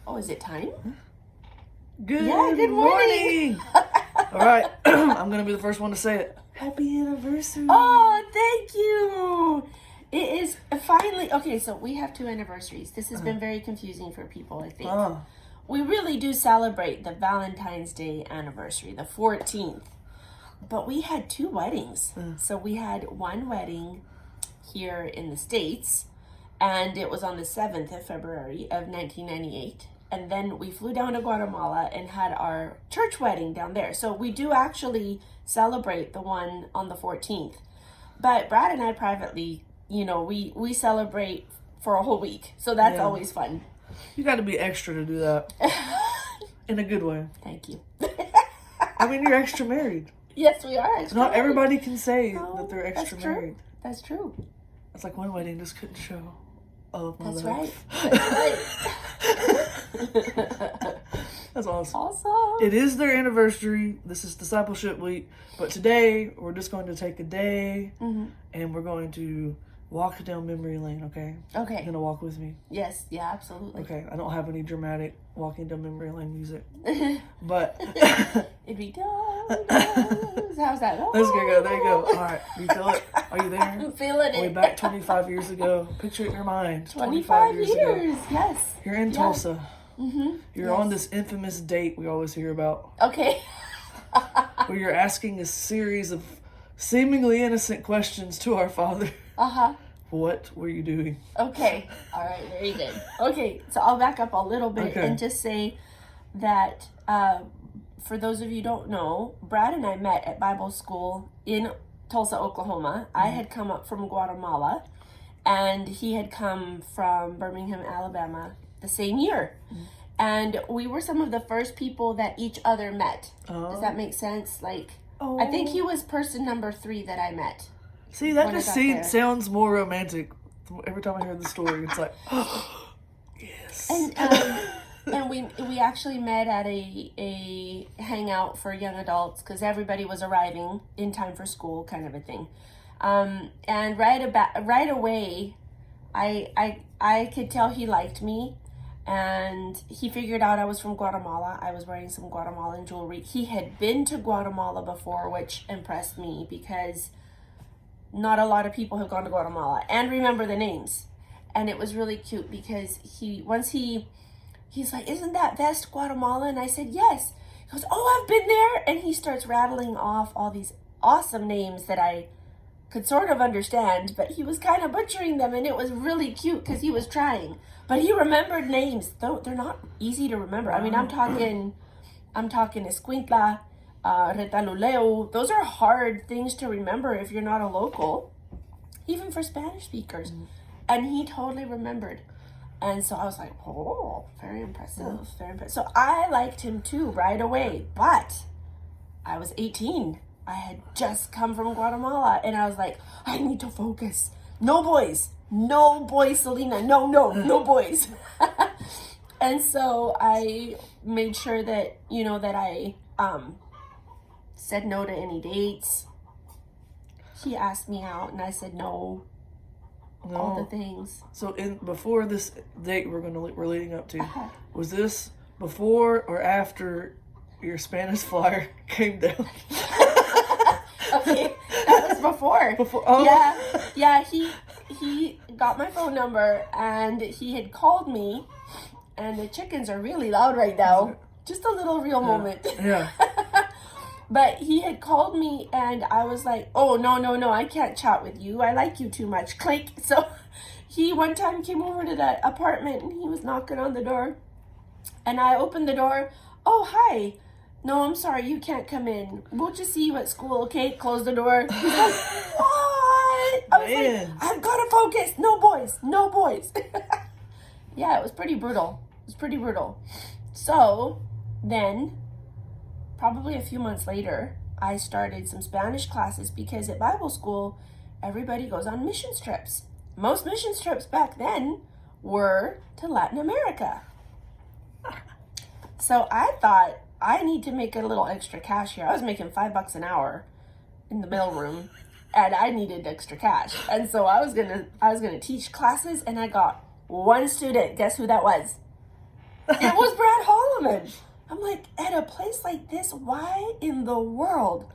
Oh, is it time? Good morning. All right, I'm going to be the first one to say it. Happy anniversary. Oh, thank you. It is finally, okay, so we have 2 anniversaries. This has been very confusing for people, I think. We really do celebrate the Valentine's Day anniversary, the 14th. But we had 2 weddings. So we had one wedding here in the States, and it was on the 7th of February of 1998. And then we flew down to Guatemala and had our church wedding down there. So we do actually celebrate the one on the 14th. But Brad and I privately, we celebrate for a whole week. So that's always fun. You got to be extra to do that. In a good way. Thank you. I mean, you're extra married. Yes, we are extra Not married. everybody can say that they're extra That's true. married. That's true. It's like one wedding just couldn't show all of my That's love. right. That's right. That's awesome. Awesome. It is their anniversary. This is discipleship week. But today, we're just going to take a day and we're going to walk down memory lane, okay? Okay. You're going to walk with me? Yes, yeah, absolutely. Okay, I don't have any dramatic walking down memory lane music. But it'd be how's that? Let's go. There you go. All right, you feel it? Are you there? I'm feeling it. Way back 25 years ago. Picture it in your mind. 25 years ago. Yes. You're in Tulsa. Mm-hmm. You're on this infamous date we always hear about. Okay. Where you're asking a series of seemingly innocent questions to our Father. Uh-huh. What were you doing? Okay. All right. Very good. Okay. So I'll back up a little bit and just say that for those of you who don't know, Brad and I met at Bible school in Tulsa, Oklahoma. I had come up from Guatemala, and he had come from Birmingham, Alabama the same year. And we were some of the first people that each other met. Does that make sense? Like, I think he was person number 3 that I met. See, that just sounds more romantic. Every time I hear the story, it's like, oh, yes. And we actually met at a hangout for young adults because everybody was arriving in time for school, kind of a thing. And right away, I could tell he liked me, and he figured out I was from Guatemala. I was wearing some Guatemalan jewelry. He had been to Guatemala before, which impressed me because not a lot of people have gone to Guatemala and remember the names. And it was really cute because he's like, isn't that vest Guatemala? And I said, yes. He goes, oh, I've been there. And he starts rattling off all these awesome names that I could sort of understand, but he was kind of butchering them, and it was really cute because he was trying. But he remembered names. They're not easy to remember. I mean, I'm talking Escuintla, Retaluleu. Those are hard things to remember if you're not a local, even for Spanish speakers. And he totally remembered. And so I was like, oh, very impressive, very impressive. So I liked him too right away, but I was 18. I had just come from Guatemala, and I was like, I need to focus. No boys, Selena, no boys. And so I made sure that, that I said no to any dates. He asked me out, and I said no. All the things. So before this date we're leading up to, was this before or after your Spanish flyer came down? Okay, that was before. Yeah. He got my phone number, and he had called me, and the chickens are really loud right now. Just a little real moment. Yeah. But he had called me, and I was like, oh, no, I can't chat with you. I like you too much. Click. So he one time came over to the apartment, and he was knocking on the door. And I opened the door. Oh, hi. No, I'm sorry. You can't come in. We'll just see you at school, okay? Close the door. He's like, what? I was like, I've got to focus. No boys. Yeah, it was pretty brutal. So then, probably a few months later, I started some Spanish classes because at Bible school, everybody goes on missions trips. Most missions trips back then were to Latin America. So I thought, I need to make a little extra cash here. I was making $5 an hour in the mailroom, and I needed extra cash. And so I was gonna teach classes, and I got one student. Guess who that was? It was Brad Holloman. I'm like, at a place like this, why in the world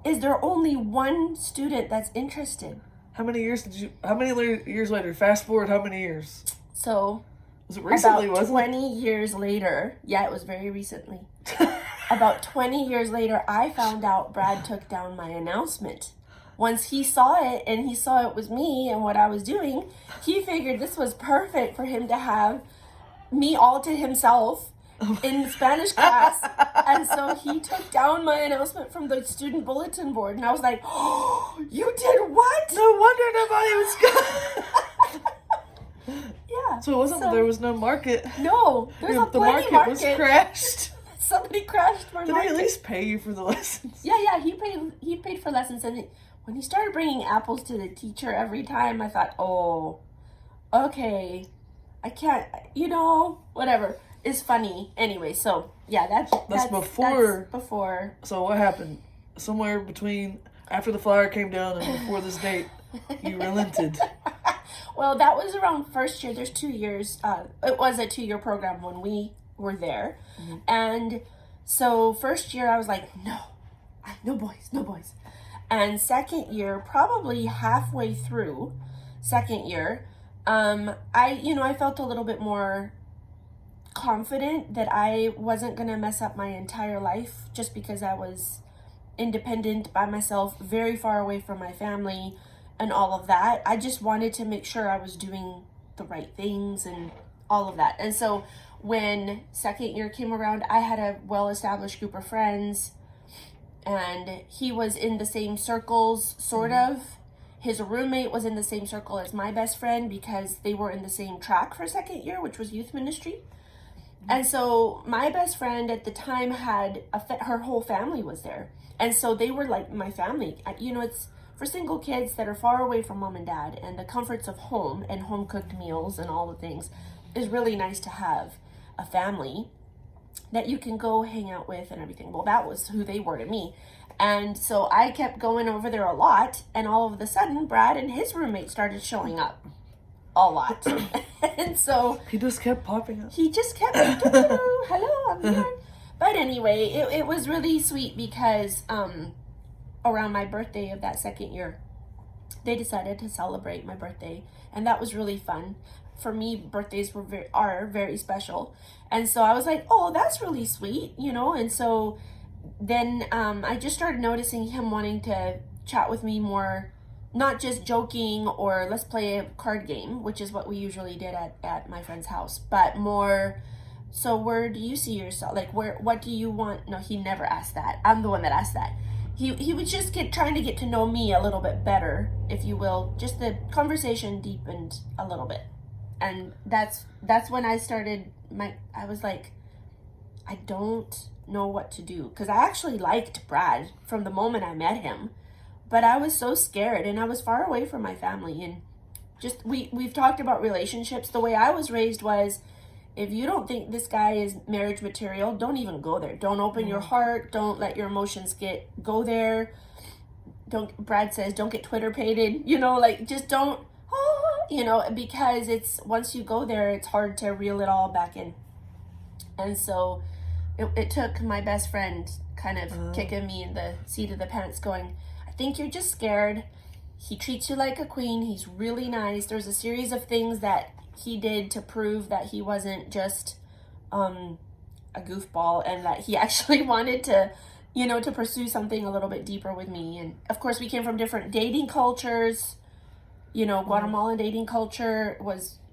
is there only one student that's interested? How many years later? Fast forward how many years? So, Was it recently, about wasn't 20 years later, yeah, it was very recently. About 20 years later, I found out Brad took down my announcement. Once he saw it and he saw it was me and what I was doing, he figured this was perfect for him to have me all to himself in Spanish class. And so he took down my announcement from the student bulletin board. And I was like, oh, you did what? No wonder nobody was going. Yeah. So it wasn't that there was no market. No, there's a The plenty market was crashed. Somebody crashed my Did market. they at least pay you for the lessons? Yeah, he paid for lessons. And when he started bringing apples to the teacher every time, I thought, oh, okay, I can't, whatever. It's funny. Anyway, so, yeah, that's before. That's before. So what happened? Somewhere between after the flyer came down and before this date, you relented. Well, that was around first year. There's 2 years. It was a 2-year program when we were there. Mm-hmm. And so first year I was like, no boys. And second year, probably halfway through second year, I felt a little bit more confident that I wasn't going to mess up my entire life just because I was independent by myself, very far away from my family and all of that. I just wanted to make sure I was doing the right things and all of that. And so when second year came around, I had a well-established group of friends, and he was in the same circles, sort of. His roommate was in the same circle as my best friend because they were in the same track for second year, which was youth ministry. And so my best friend at the time had her whole family was there. And so they were like my family. It's for single kids that are far away from mom and dad, and the comforts of home and home cooked meals and all the things is really nice to have a family that you can go hang out with and everything. Well, that was who they were to me. And so I kept going over there a lot, and all of a sudden Brad and his roommate started showing up a lot. And so he just kept popping up. He just kept hello, I'm here. But anyway, it was really sweet because around my birthday of that second year, they decided to celebrate my birthday, and that was really fun. For me, birthdays are very special. And so I was like, oh, that's really sweet, and so then I just started noticing him wanting to chat with me more, not just joking or let's play a card game, which is what we usually did at my friend's house, but more, so where do you see yourself? Like, what do you want? No, he never asked that. I'm the one that asked that. He would just trying to get to know me a little bit better, if you will. Just the conversation deepened a little bit. And that's when I started I was like, I don't know what to do. Because I actually liked Brad from the moment I met him. But I was so scared, and I was far away from my family. And just, we've talked about relationships. The way I was raised was, if you don't think this guy is marriage material, don't even go there. Don't open your heart. Don't let your emotions go there. Brad says, don't get Twitter pated. Just don't, because it's, once you go there, it's hard to reel it all back in. And so it took my best friend kind of kicking me in the seat of the pants going, I think you're just scared. He treats you like a queen. He's really nice. There's a series of things that he did to prove that he wasn't just a goofball, and that he actually wanted to, to pursue something a little bit deeper with me. And of course we came from different dating cultures. Guatemalan dating culture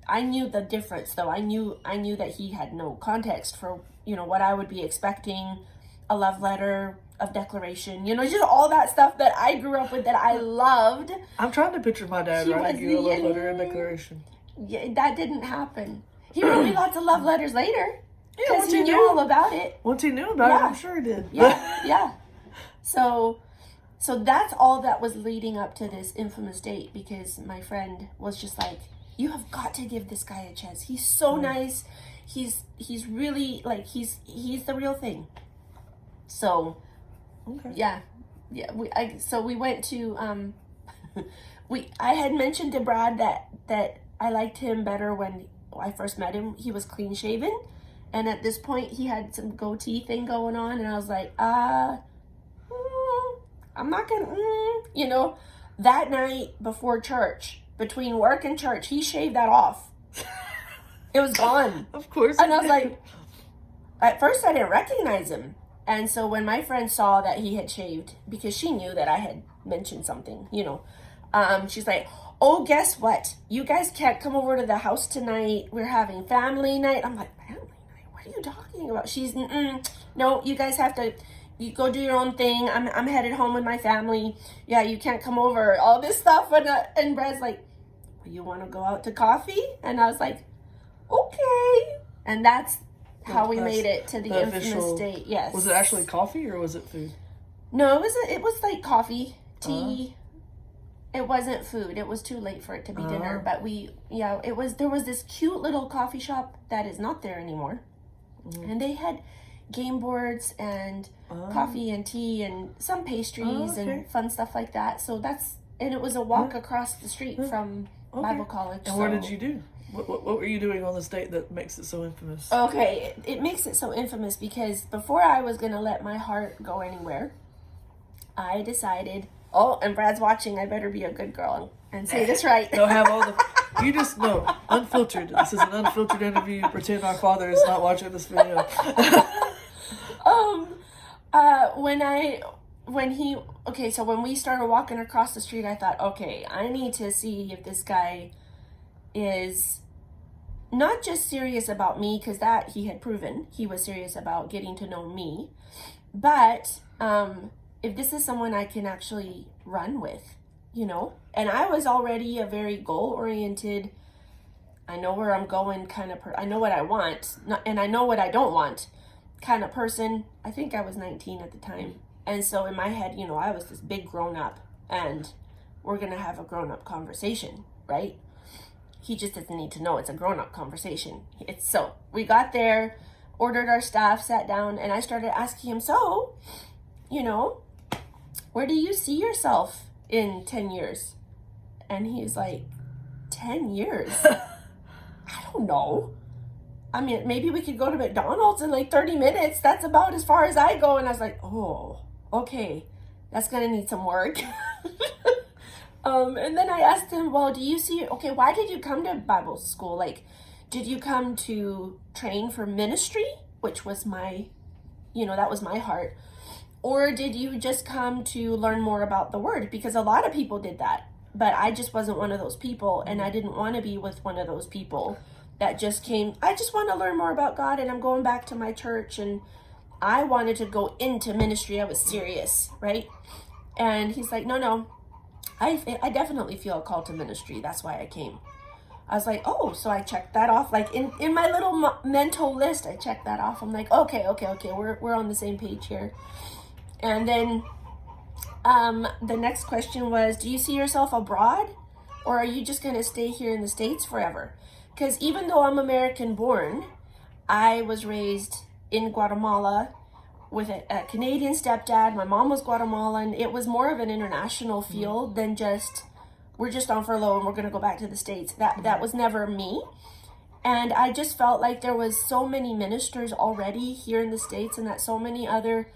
I knew the difference though. I knew that he had no context for, what I would be expecting, a love letter of declaration, just all that stuff that I grew up with that I loved. I'm trying to picture my dad writing you a love letter and declaration. Yeah, that didn't happen. He wrote me lots of love letters later. Yeah, because he knew all about it. Once he knew about it, I'm sure he did. Yeah. So that's all that was leading up to this infamous date, because my friend was just like, you have got to give this guy a chance. He's so nice. He's really, he's the real thing. So, okay. Yeah. So we went to, I had mentioned to Brad that I liked him better when I first met him. He was clean shaven, And at this point, he had some goatee thing going on. And I was like, I'm not going to, you know. That night before church, between work and church, he shaved that off. It was gone. Of course. And I was like, at first I didn't recognize him. And so when my friend saw that he had shaved, because she knew that I had mentioned something, you know, she's like, oh, guess what? You guys can't come over to the house tonight. We're having family night. I'm like, family night? What are you talking about? She's, no, you guys have to, you go do your own thing. I'm headed home with my family. Yeah, you can't come over. All this stuff. And Brad's like, well, you want to go out to coffee? And I was like, okay. And that's how we made it to the infamous date. Yes. Was it actually coffee or was it food? No, it was like coffee, tea. It wasn't food. It was too late for it to be dinner. But there was this cute little coffee shop that is not there anymore. And they had game boards and coffee and tea and some pastries and fun stuff like that. So and it was a walk across the street from Bible college. And what did you do? What were you doing on this date that makes it so infamous? Okay, it makes it so infamous because before I was going to let my heart go anywhere, I decided, and Brad's watching, I better be a good girl and say this right. They'll have all you just know, unfiltered. This is an unfiltered interview. Pretend our father is not watching this video. When we started walking across the street, I thought, okay, I need to see if this guy is not just serious about me, because that he had proven he was serious about getting to know me, but if this is someone I can actually run with, you know. And I was already a very goal-oriented, I know where I'm going kind of I know what I want, and I know what I don't want kind of person. I think I was 19 at the time. And so in my head, you know, I was this big grown-up, and we're going to have a grown-up conversation, right? He just doesn't need to know it's a grown-up conversation. So we got there, ordered our stuff, sat down, and I started asking him, so, you know, where do you see yourself in 10 years? And he's like, 10 years? I don't know. I mean, maybe we could go to McDonald's in like 30 minutes. That's about as far as I go. And I was like, oh, okay, that's going to need some work. And then I asked him, well, why did you come to Bible school? Like, did you come to train for ministry, which was that was my heart? Or did you just come to learn more about the word? Because a lot of people did that, but I just wasn't one of those people. And I didn't want to be with one of those people that just came, I just want to learn more about God, and I'm going back to my church, and I wanted to go into ministry. I was serious, right? And he's like, no, I definitely feel a call to ministry. That's why I came. I was like, oh, so I checked that off. Like in my little mental list, I checked that off. I'm like, okay, we're on the same page here. And then the next question was, do you see yourself abroad, or are you just going to stay here in the States forever? Because even though I'm American born, I was raised in Guatemala with a Canadian stepdad. My mom was Guatemalan. It was more of an international feel than just, we're just on furlough and we're going to go back to the States. That was never me. And I just felt like there was so many ministers already here in the States, and that so many other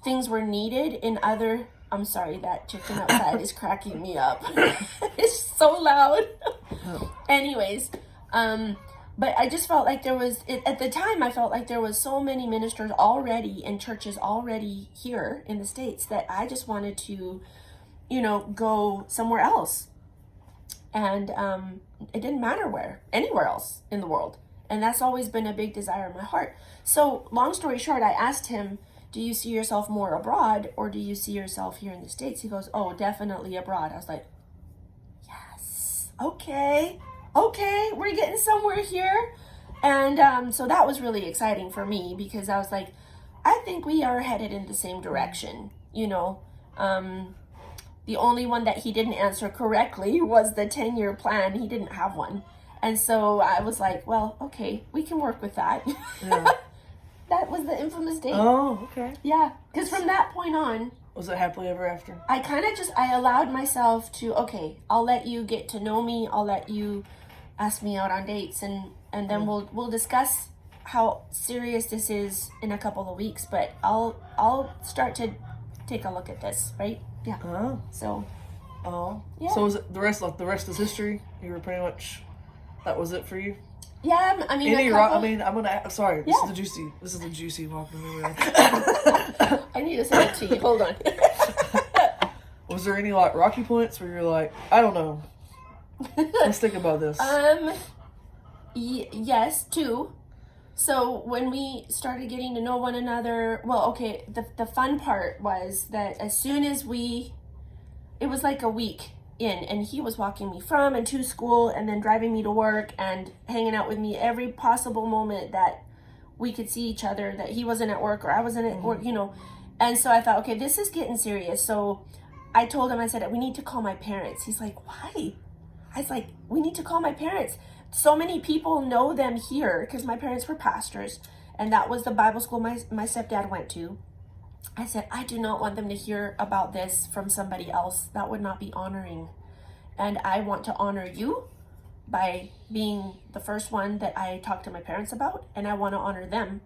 things were needed in other, I'm sorry, that chicken outside is cracking me up. It's so loud. Anyways, but I just felt like there was, at the time, I felt like there was so many ministers already and churches already here in the States that I just wanted to, go somewhere else. And it didn't matter where, anywhere else in the world. And that's always been a big desire in my heart. So long story short, I asked him, do you see yourself more abroad, or do you see yourself here in the States? He goes, oh, definitely abroad. I was like, yes, okay, we're getting somewhere here. And so that was really exciting for me, because I was like, I think we are headed in the same direction. The only one that he didn't answer correctly was the 10-year plan. He didn't have one. And so I was like, well, okay, we can work with that. Yeah. That was the infamous date. Oh, okay. Yeah, because from that point on, was it happily ever after? I allowed myself to, okay, I'll let you get to know me. I'll let you ask me out on dates, and then we'll discuss how serious this is in a couple of weeks, but I'll start to take a look at this, right? Yeah. Oh. So. Oh. Yeah. So was it the rest is history? You were pretty much, that was it for you? Yeah, I mean, I'm gonna. Sorry, this Yeah. This is the juicy walking around. I need to send it to you. Hold on. Was there any like rocky points where you're like, I don't know, let's think about this? Yes, two. So when we started getting to know one another, well, okay, the fun part was that as soon as it was like a week in, and he was walking me from and to school and then driving me to work and hanging out with me every possible moment that we could see each other, that he wasn't at work or I wasn't at work, And so I thought, okay, this is getting serious. So I told him, I said, we need to call my parents. He's like, why? I was like, we need to call my parents. So many people know them here because my parents were pastors, and that was the Bible school my stepdad went to. I said, I do not want them to hear about this from somebody else. That would not be honoring. And I want to honor you by being the first one that I talk to my parents about. And I want to honor them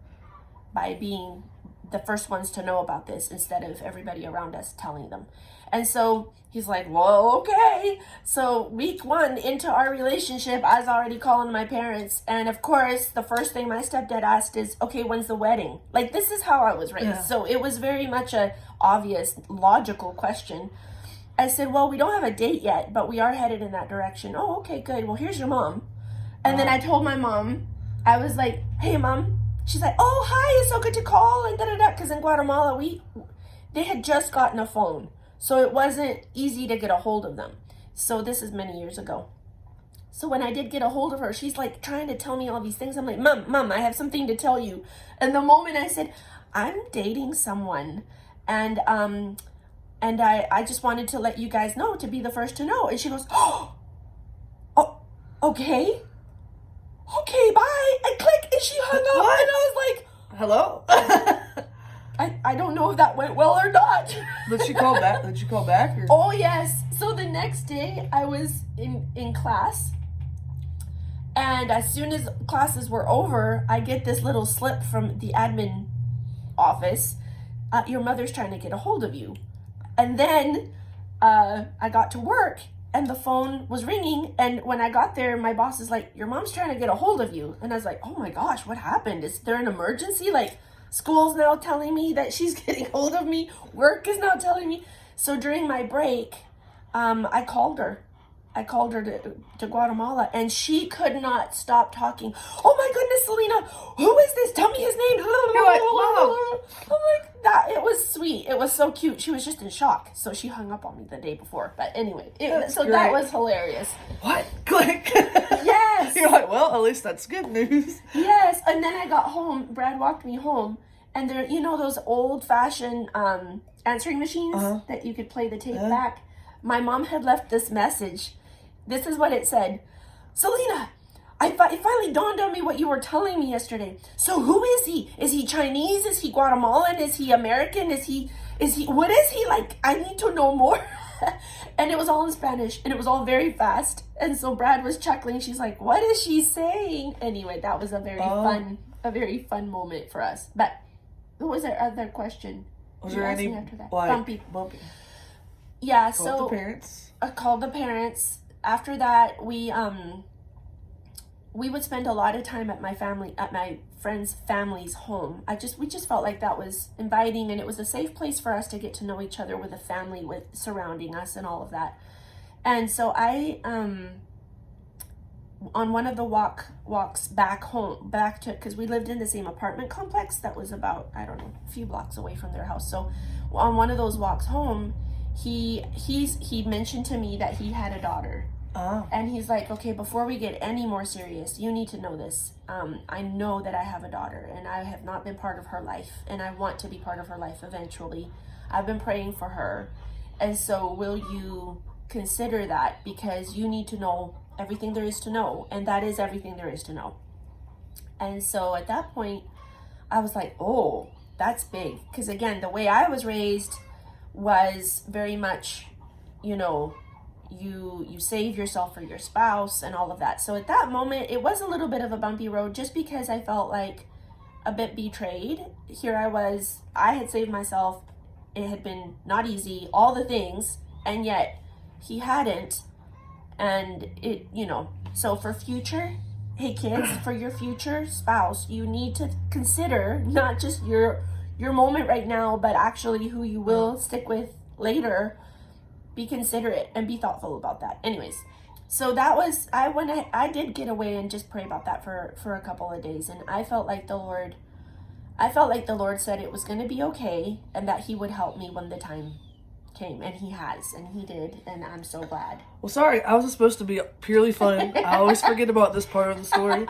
by being the first ones to know about this instead of everybody around us telling them. And so he's like, well, okay. So week 1 into our relationship, I was already calling my parents. And of course, the first thing my stepdad asked is, okay, when's the wedding? Like, this is how I was raised. Yeah. So it was very much a obvious, logical question. I said, well, we don't have a date yet, but we are headed in that direction. Oh, okay, good. Well, here's your mom. And then I told my mom, I was like, hey, Mom. She's like, oh, hi, it's so good to call, and da-da-da. Because in Guatemala, they had just gotten a phone. So it wasn't easy to get a hold of them. So this is many years ago. So when I did get a hold of her, she's like trying to tell me all these things. I'm like, Mom, I have something to tell you. And the moment I said, I'm dating someone, and I just wanted to let you guys know, to be the first to know. And she goes, oh, okay. Okay, bye. And click, and she hung up. What? And I was like, hello? I don't know if that went well or not. Did she call back? Or? Oh, yes. So the next day I was in class, and as soon as classes were over, I get this little slip from the admin office. Your mother's trying to get a hold of you. And then I got to work, and the phone was ringing. And when I got there, my boss is like, your mom's trying to get a hold of you. And I was like, oh my gosh, what happened? Is there an emergency? Like, school's now telling me that she's getting hold of me. Work is now telling me. So during my break, I called her. I called her to Guatemala, and she could not stop talking. Oh my goodness, Selena, who is this? Tell me his name. You're like, wow. I'm like, that. It was sweet. It was so cute. She was just in shock. So she hung up on me the day before. But anyway, that was hilarious. What? Click. Yes. You're like, well, at least that's good news. Yes. And then I got home. Brad walked me home, and there, those old-fashioned answering machines that you could play the tape back. My mom had left this message. This is what it said. Selena, it finally dawned on me what you were telling me yesterday. So who is he? Is he Chinese? Is he Guatemalan? Is he American? Is he, what is he like? I need to know more. And it was all in Spanish, and it was all very fast. And so Brad was chuckling. She's like, what is she saying? Anyway, that was a very fun moment for us. But what was our other question? Was there any after that? Bumpy. Yeah, Called the parents. I called the parents. After that, we would spend a lot of time at my friends' family's home. We just felt like that was inviting, and it was a safe place for us to get to know each other with a family surrounding us and all of that. And so I on one of the walks back to, because we lived in the same apartment complex that was about, I don't know, a few blocks away from their house. So on one of those walks home, he mentioned to me that he had a daughter. Oh. And he's like, okay, before we get any more serious, you need to know this. I know that I have a daughter, and I have not been part of her life, and I want to be part of her life eventually. I've been praying for her. And so will you consider that? Because you need to know everything there is to know, and that is everything there is to know. And so at that point, I was like, oh, that's big. Because again, the way I was raised was very much, you save yourself for your spouse and all of that. So at that moment, it was a little bit of a bumpy road just because I felt like a bit betrayed. Here I was, I had saved myself. It had been not easy, all the things, and yet he hadn't. And it, so for future, hey kids, for your future spouse, you need to consider not just your moment right now, but actually who you will stick with later. Be considerate and be thoughtful about that. Anyways, so that was, I did get away and just pray about that for a couple of days, and I felt like the Lord said it was going to be okay and that he would help me when the time came, and he has, and he did, and I'm so glad. Well, sorry, I was supposed to be purely fun. I always forget about this part of the story.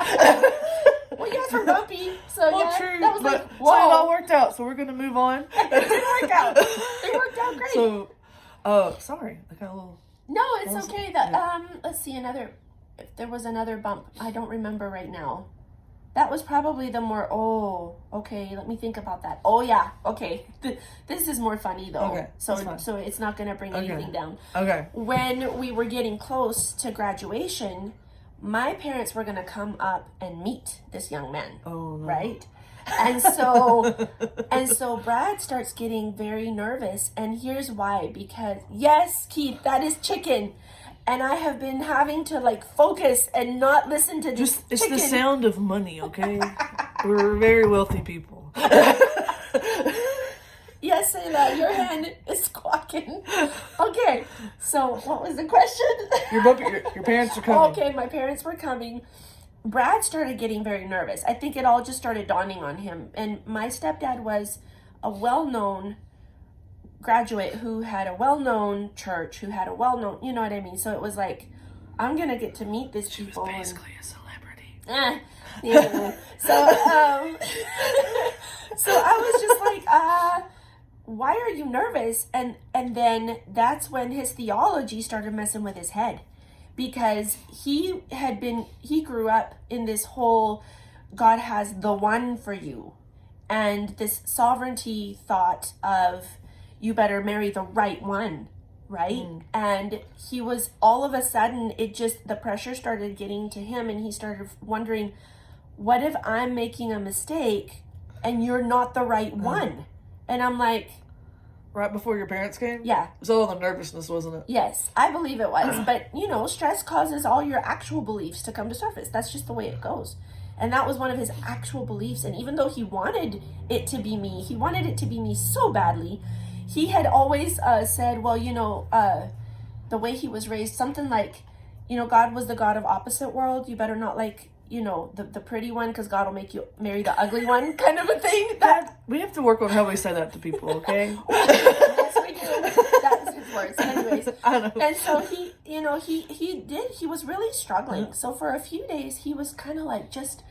Well, you guys were bumpy, so well, yeah, true, that was but like, so it whoa. all worked out, so we're going to move on. It did work out. It worked out great. So, sorry, I got a little... No, it's okay. Let's see, if there was another bump, I don't remember right now. That was probably the more, okay, let me think about that. Oh, yeah, okay. This is more funny, though. Okay, so it's not going to bring anything down. Okay. When we were getting close to graduation, my parents were going to come up and meet this young man. Oh, no. Right? And so Brad starts getting very nervous, and here's why. Because, yes, Keith, that is chicken. And I have been having to focus and not listen to this It's chicken. the sound of money, okay? We're very wealthy people. Yes, Sayla, your hand is squawking. Okay, so what was the question? Your parents are coming. Okay, my parents were coming. Brad started getting very nervous. I think it all just started dawning on him. And my stepdad was a well-known graduate who had a well-known church, who had a well-known, you know what I mean? So it was like, I'm going to get to meet these people. She was basically a celebrity. Yeah. So I was just like, why are you nervous? And then that's when his theology started messing with his head, because he grew up in this whole God has the one for you, and this sovereignty thought of you better marry the right one, right? And he was, all of a sudden, the pressure started getting to him, and he started wondering, what if I'm making a mistake and you're not the right one? And I'm like... Right before your parents came? Yeah. It was all the nervousness, wasn't it? Yes, I believe it was. But, stress causes all your actual beliefs to come to surface. That's just the way it goes. And that was one of his actual beliefs. And even though he wanted it to be me, he wanted it to be me so badly, he had always said, well, the way he was raised, something like, God was the God of opposite world. You better not the pretty one, because God will make you marry the ugly one, kind of a thing. We have to work on how we say that to people, okay? Yes, we do. That's his words. Anyways. I know. And so he was really struggling. So for a few days, he was kind of just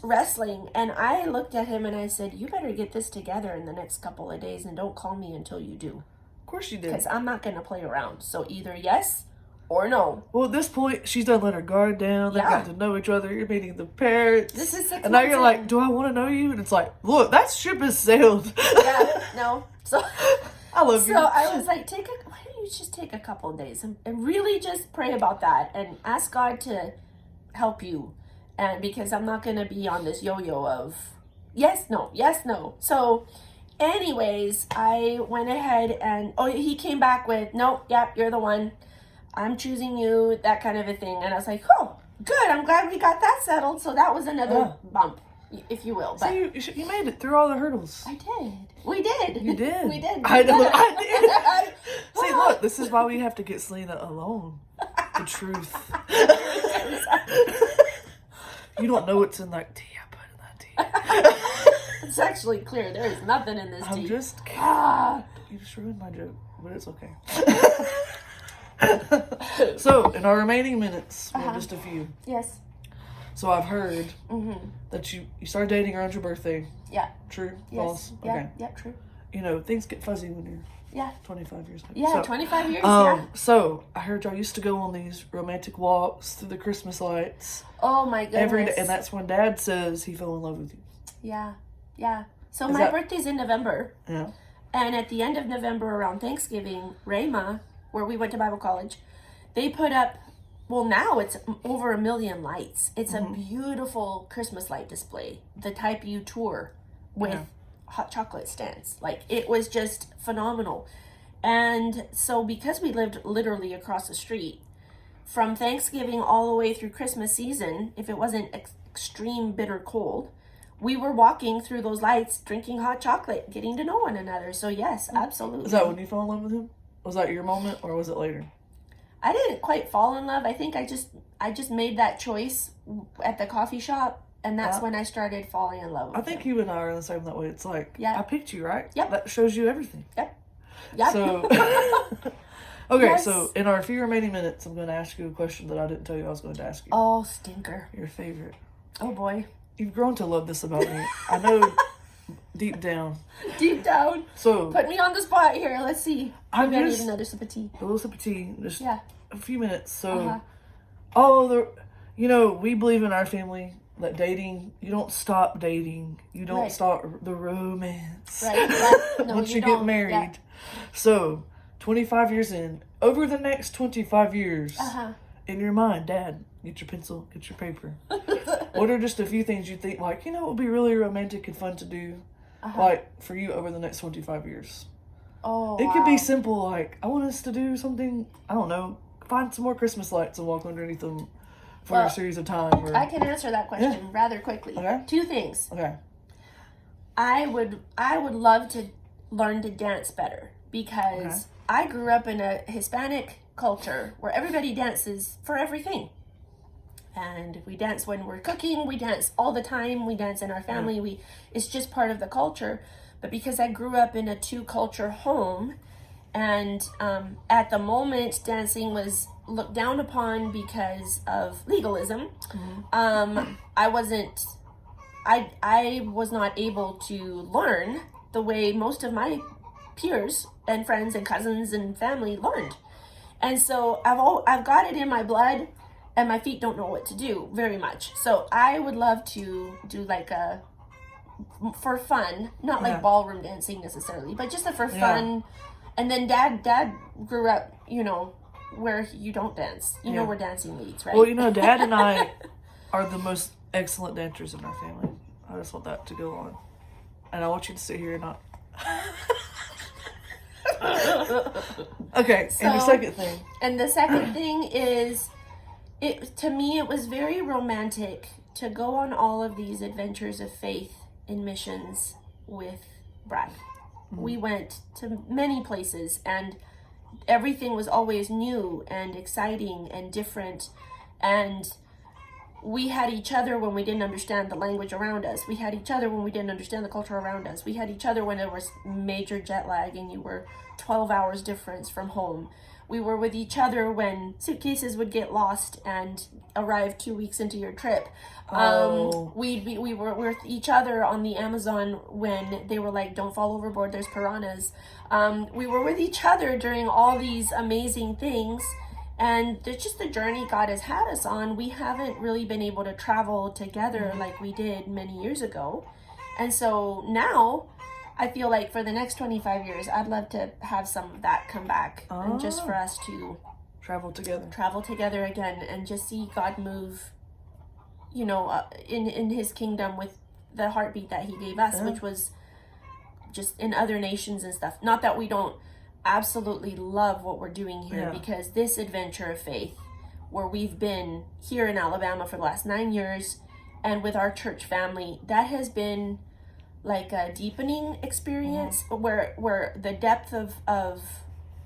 wrestling. And I looked at him and I said, you better get this together in the next couple of days and don't call me until you do. Of course you did. Because I'm not going to play around. So either yes or no. Well, at this point, she's done let her guard down. They've got to know each other. You're meeting the parents. This is 6 months and now you're in. like, do I want to know you? And it's like, look, that ship has sailed. Yeah, no. So I love you. So I was like, why don't you just take a couple of days and really just pray about that and ask God to help you. And because I'm not going to be on this yo-yo of yes, no. So anyways, I went ahead and, he came back with, nope, yep, you're the one. I'm choosing you, that kind of a thing. And I was like, oh, good. I'm glad we got that settled. So that was another bump, if you will. But so you made it through all the hurdles. I did. We did. You did. We did. I know. I did. See, look, this is why we have to get Selena alone. The truth. You don't know what's in that tea I put in that tea. It's actually clear. There is nothing in this tea. I'm just kidding. You just ruined my joke, but it's okay. So, in our remaining minutes, we have just a few. Yes. So I've heard that you started dating around your birthday. Yeah. True? Yes. False? Yeah. Okay. Yeah, true. Things get fuzzy when you're Yeah. 25 years old. Yeah, So, 25 years, yeah. So, I heard y'all used to go on these romantic walks through the Christmas lights. Oh my goodness. Every day, and that's when Dad says he fell in love with you. Yeah. Yeah. So Is my that- birthday's in November. Yeah. And at the end of November around Thanksgiving, Rayma where we went to Bible college, they put up, well, now it's over 1 million lights. It's a beautiful Christmas light display, the type you tour with hot chocolate stands. Like, it was just phenomenal. And so because we lived literally across the street, from Thanksgiving all the way through Christmas season, if it wasn't extreme bitter cold, we were walking through those lights, drinking hot chocolate, getting to know one another. So yes, absolutely. Is that when you fell in love with him? Was that your moment, or was it later? I didn't quite fall in love. I think I just made that choice at the coffee shop, and that's when I started falling in love with I think him. you and I are the same that way. It's like, I picked you, right? Yep. That shows you everything. Yep. So, okay, Yes. so in our few remaining minutes, I'm going to ask you a question that I didn't tell you I was going to ask you. Oh, stinker. Your favorite. Oh, boy. You've grown to love this about me. I know deep down. Deep down. So, Put me on the spot here. Let's see. I'm Maybe I just need another sip of tea. a little sip of tea, just a few minutes. So, we believe in our family that dating, you don't stop dating. You don't start the romance. Right. No, once you don't. get married. Yeah. So, 25 years in, over the next 25 years, in your mind, Dad, get your pencil, get your paper. What are just a few things you think, like, it would be really romantic and fun to do, like, for you over the next 25 years? Oh, It could be simple, like, I want us to do something, I don't know, find some more Christmas lights and walk underneath them for a series of time. Or... I can answer that question rather quickly. Okay. 2 things. Okay. I would love to learn to dance better because I grew up in a Hispanic culture where everybody dances for everything. And we dance when we're cooking, we dance all the time, we dance in our family, it's just part of the culture. But because I grew up in a 2-culture home, and at the moment dancing was looked down upon because of legalism, I was not able to learn the way most of my peers and friends and cousins and family learned. And so I've got it in my blood, and my feet don't know what to do very much. So I would love to do like for fun, not like ballroom dancing necessarily, but just for fun. And then dad grew up, where you don't dance. You know where dancing leads, right? Well, Dad and I are the most excellent dancers in our family. I just want that to go on. And I want you to sit here and not... Okay, and the second thing. And the second thing is, to me, it was very romantic to go on all of these adventures of faith in missions with Brad. We went to many places, and everything was always new and exciting and different. And we had each other when we didn't understand the language around us. We had each other when we didn't understand the culture around us. We had each other when there was major jet lag and you were 12 hours difference from home. We were with each other when suitcases would get lost and arrive 2 weeks into your trip. We were with each other on the Amazon when they were like, don't fall overboard, there's piranhas. We were with each other during all these amazing things. And there's just the journey God has had us on. We haven't really been able to travel together like we did many years ago. And so now I feel like for the next 25 years, I'd love to have some of that come back. And just for us to travel together again and just see God move, in his kingdom with the heartbeat that he gave us, which was just in other nations and stuff. Not that we don't absolutely love what we're doing here, because this adventure of faith, where we've been here in Alabama for the last 9 years and with our church family, that has been like a deepening experience where the depth of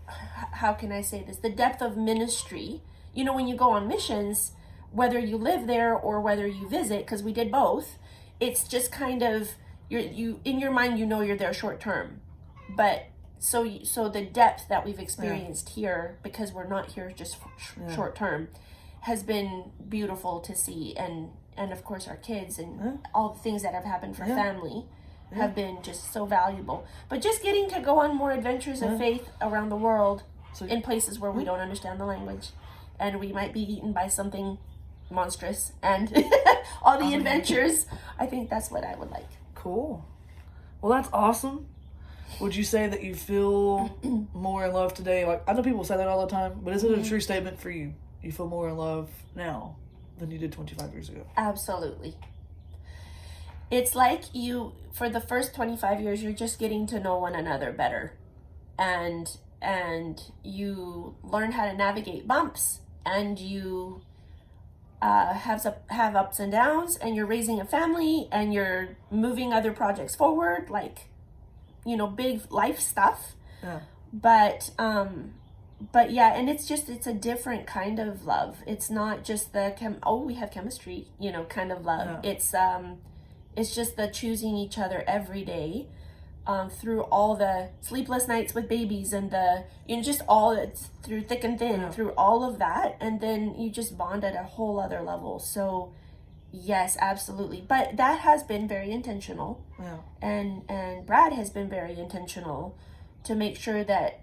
how can I say this, the depth of ministry, when you go on missions, whether you live there or whether you visit, because we did both, it's just kind of you in your mind you're there short term, but so the depth that we've experienced here, because we're not here just short term, has been beautiful to see. And of course our kids and all the things that have happened for family have been just so valuable. But just getting to go on more adventures of faith around the world, in places where we don't understand the language and we might be eaten by something monstrous, and all the adventures, I think that's what I would like. Cool. Well, that's awesome. would you say that you feel more in love today? Like, I know people say that all the time, but is it a true statement for you? You feel more in love now than you did 25 years ago? Absolutely. It's like for the first 25 years, you're just getting to know one another better. And you learn how to navigate bumps, and you have ups and downs, and you're raising a family, and you're moving other projects forward, like, big life stuff. Yeah. But yeah, and it's a different kind of love. It's not just the we have chemistry, kind of love. Yeah. It's just the choosing each other every day, through all the sleepless nights with babies and just all it's through thick and thin, through all of that, and then you just bond at a whole other level. So yes, absolutely. But that has been very intentional. Yeah. And Brad has been very intentional to make sure that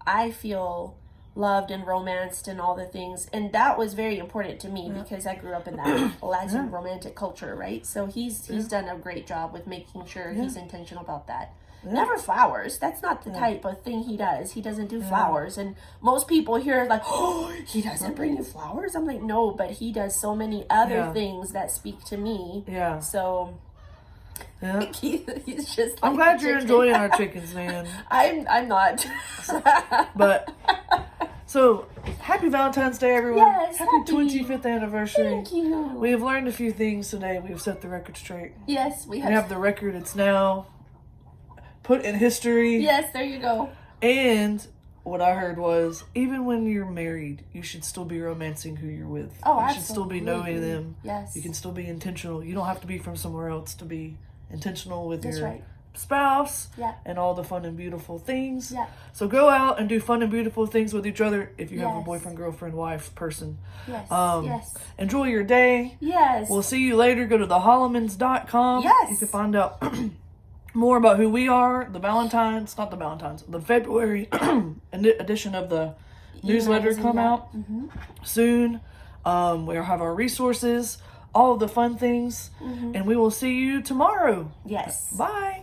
I feel loved and romanced and all the things, and that was very important to me because I grew up in that Latin romantic culture, right? So he's done a great job with making sure he's intentional about that. Never flowers. That's not the type of thing he does. He doesn't do flowers, and most people hear like, oh, he doesn't bring you flowers. I'm like, no, but he does so many other things that speak to me. Yeah. So he's just. I'm glad you're enjoying our chickens, man. I'm not. But. So, happy Valentine's Day, everyone. Yes, happy 25th anniversary. Thank you. We have learned a few things today. We've set the record straight. Yes, we have. We have the record. It's now put in history. Yes, there you go. And what I heard was, even when you're married, you should still be romancing who you're with. Oh, you absolutely. should still be knowing them. Yes. You can still be intentional. You don't have to be from somewhere else to be intentional with your spouse and all the fun and beautiful things. Yeah. So go out and do fun and beautiful things with each other if you have a boyfriend, girlfriend, wife, person. Yes. Enjoy your day. Yes. We'll see you later. Go to thehollimans.com. Yes. You can find out more about who we are. The February edition of the newsletter come out soon. We'll have our resources, all of the fun things, and we will see you tomorrow. Yes. Bye.